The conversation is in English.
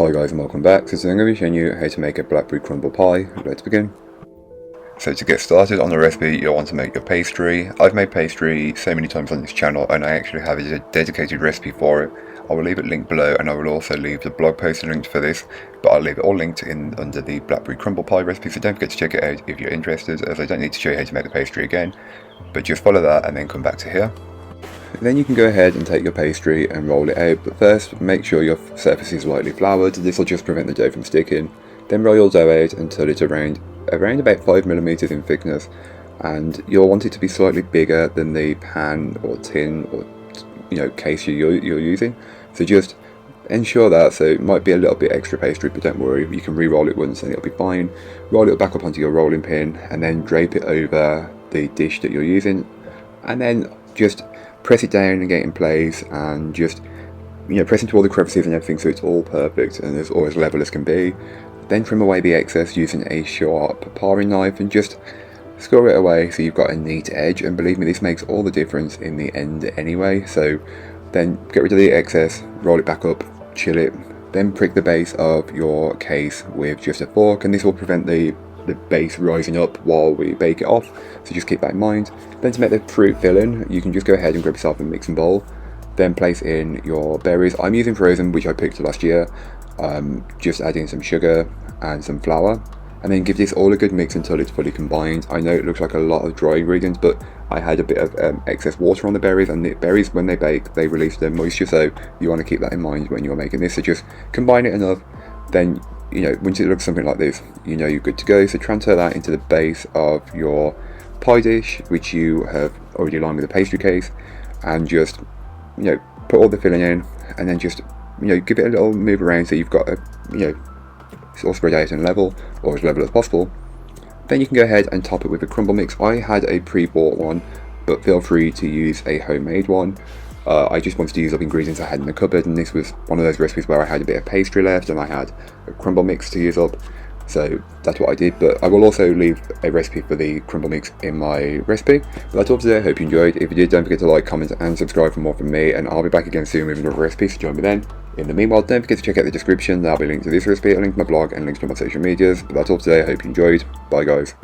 Hi guys and welcome back. So today I'm going to be showing you how to make a Blackberry Crumble Pie. Let's begin. So to get started on the recipe, you'll want to make your pastry. I've made pastry so many times on this channel and I actually have a dedicated recipe for it. I will leave it linked below and I will also leave the blog post linked for this, but I'll leave it all linked in under the Blackberry Crumble Pie recipe, so don't forget to check it out if you're interested, as I don't need to show you how to make the pastry again, but just follow that and then come back to here. Then you can go ahead and take your pastry and roll it out, but first make sure your surface is lightly floured. This will just prevent the dough from sticking. Then roll your dough out until it's around about 5mm in thickness, and you'll want it to be slightly bigger than the pan or tin or case you're using. So just ensure that. So it might be a little bit extra pastry, but don't worry, you can re-roll it once and it'll be fine. Roll it back up onto your rolling pin and then drape it over the dish that you're using, and then just press it down and get it in place, and just press into all the crevices and everything so it's all perfect and as always level as can be. Then trim away the excess using a sharp paring knife and just score it away so you've got a neat edge, and believe me, this makes all the difference in the end anyway. So then get rid of the excess, roll it back up, chill it, then prick the base of your case with just a fork, and this will prevent the base rising up while we bake it off, so just keep that in mind. Then to make the fruit filling, you can just go ahead and grab yourself a mixing bowl, then place in your berries. I'm using frozen, which I picked last year. Just add in some sugar and some flour, and then give this all a good mix until it's fully combined. I know it looks like a lot of dry ingredients, but I had a bit of excess water on the berries, and the berries, when they bake, they release their moisture, so you want to keep that in mind when you're making this. So just combine it enough, then once it looks something like this, you're good to go. So transfer that into the base of your pie dish, which you have already lined with a pastry case, and just put all the filling in, and then just give it a little move around so you've got a it's all spread out and level, or as level as possible. Then you can go ahead and top it with a crumble mix. I had a pre-bought one, but feel free to use a homemade one. I just wanted to use up ingredients I had in the cupboard, and this was one of those recipes where I had a bit of pastry left and I had a crumble mix to use up, so that's what I did. But I will also leave a recipe for the crumble mix in my recipe. But that's all today. I hope you enjoyed. If you did, don't forget to like, comment and subscribe for more from me, and I'll be back again soon with another recipe, so join me then. In the meanwhile, don't forget to check out the description. There'll be links to this recipe, a link to my blog and links to my social medias. But that's all today. I hope you enjoyed. Bye guys.